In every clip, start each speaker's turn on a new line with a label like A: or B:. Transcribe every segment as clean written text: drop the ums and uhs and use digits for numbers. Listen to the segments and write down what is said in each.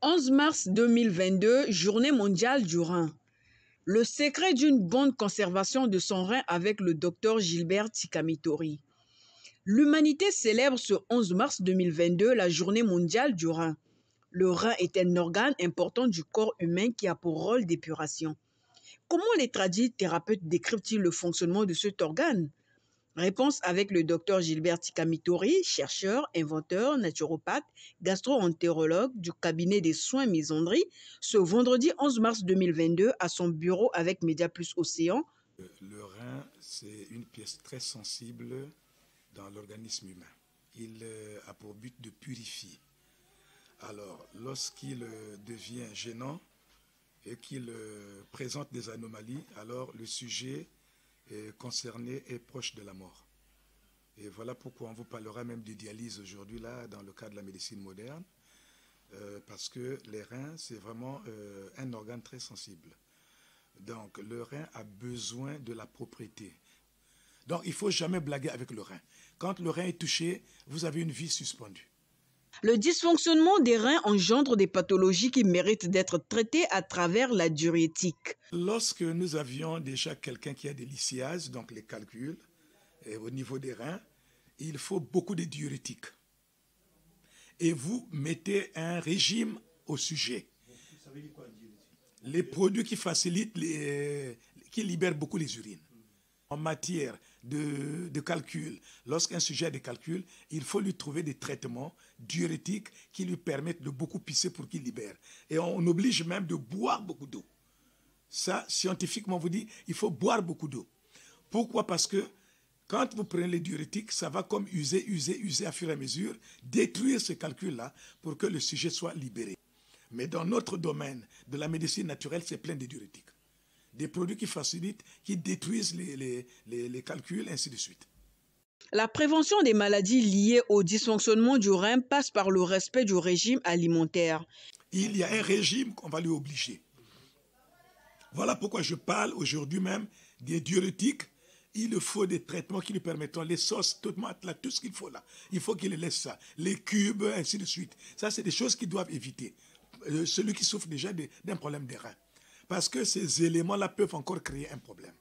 A: 11 mars 2022, Journée mondiale du rein. Le secret d'une bonne conservation de son rein avec le docteur Gilbert Tsika-Mittori. L'humanité célèbre ce 11 mars 2022 la Journée mondiale du rein. Le rein est un organe important du corps humain qui a pour rôle d'épuration. Comment les tradis thérapeutes décrivent-ils le fonctionnement de cet organe? Réponse avec le docteur Gilbert Tsika-Mittori, chercheur, inventeur, naturopathe, gastro-entérologue du cabinet des soins Misandrie, ce vendredi 11 mars 2022 à son bureau avec Média Plus Océan.
B: Le rein, c'est une pièce très sensible dans l'organisme humain. Il a pour but de purifier. Alors, lorsqu'il devient gênant et qu'il présente des anomalies, alors le sujet concerné est proche de la mort. Et voilà pourquoi on vous parlera même de dialyse aujourd'hui, là, dans le cas de la médecine moderne, parce que les reins, c'est vraiment un organe très sensible. Donc, le rein a besoin de la propreté. Donc, il ne faut jamais blaguer avec le rein. Quand le rein est touché, vous avez une vie suspendue.
A: Le dysfonctionnement des reins engendre des pathologies qui méritent d'être traitées à travers la diurétique.
B: Lorsque nous avions déjà quelqu'un qui a des lithiases, donc les calculs, au niveau des reins, il faut beaucoup de diurétiques. Et vous mettez un régime au sujet.
C: Ça veut dire quoi, diurétique?
B: Les produits qui facilitent, qui libèrent beaucoup les urines. En matière de calcul, lorsqu'un sujet a des calculs, il faut lui trouver des traitements diurétiques qui lui permettent de beaucoup pisser pour qu'il libère. Et on oblige même de boire beaucoup d'eau. Ça, scientifiquement, on vous dit, il faut boire beaucoup d'eau. Pourquoi? Parce que quand vous prenez les diurétiques, ça va comme user à fur et à mesure, détruire ce calcul-là pour que le sujet soit libéré. Mais dans notre domaine de la médecine naturelle, c'est plein de diurétiques. Des produits qui facilitent, qui détruisent les calculs, ainsi de suite.
A: La prévention des maladies liées au dysfonctionnement du rein passe par le respect du régime alimentaire.
B: Il y a un régime qu'on va lui obliger. Voilà pourquoi je parle aujourd'hui même des diurétiques. Il faut des traitements qui lui permettront les sauces, tout ce qu'il faut là. Il faut qu'il laisse ça. Les cubes, ainsi de suite. Ça, c'est des choses qu'ils doivent éviter. Celui qui souffre déjà d'un problème des reins. Parce que ces éléments-là peuvent encore créer un problème.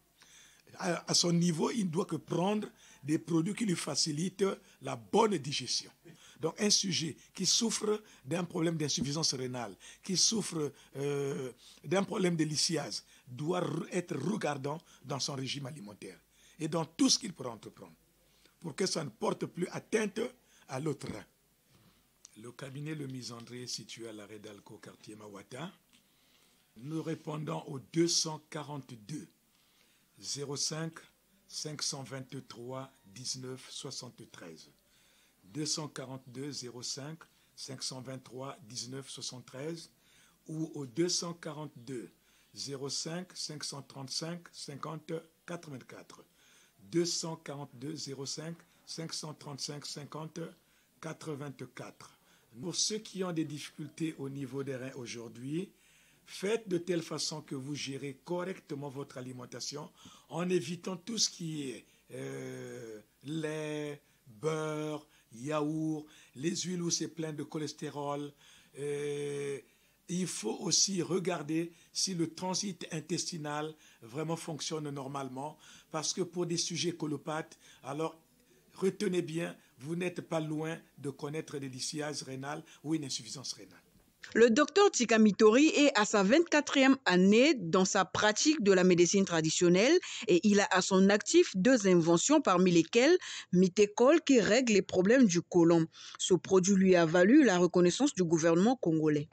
B: À son niveau, il ne doit que prendre des produits qui lui facilitent la bonne digestion. Donc un sujet qui souffre d'un problème d'insuffisance rénale, qui souffre d'un problème de lithiase, doit être regardant dans son régime alimentaire et dans tout ce qu'il pourra entreprendre pour que ça ne porte plus atteinte à l'autre rein. Le cabinet Le Misandrie est situé à l'arrêt d'Alco, quartier Mawata. Nous répondons au 242 05 523 19 73. 242 05 523 19 73 ou au 242 05 535 50 84. 242 05 535 50 84. Pour ceux qui ont des difficultés au niveau des reins aujourd'hui, faites de telle façon que vous gérez correctement votre alimentation en évitant tout ce qui est lait, beurre, yaourt, les huiles où c'est plein de cholestérol. Il faut aussi regarder si le transit intestinal vraiment fonctionne normalement parce que pour des sujets colopathes, alors retenez bien, vous n'êtes pas loin de connaître des lithiases rénales ou une insuffisance rénale.
A: Le docteur Tsika-Mittori est à sa 24e année dans sa pratique de la médecine traditionnelle et il a à son actif 2 inventions parmi lesquelles Mytecol qui règle les problèmes du côlon. Ce produit lui a valu la reconnaissance du gouvernement congolais.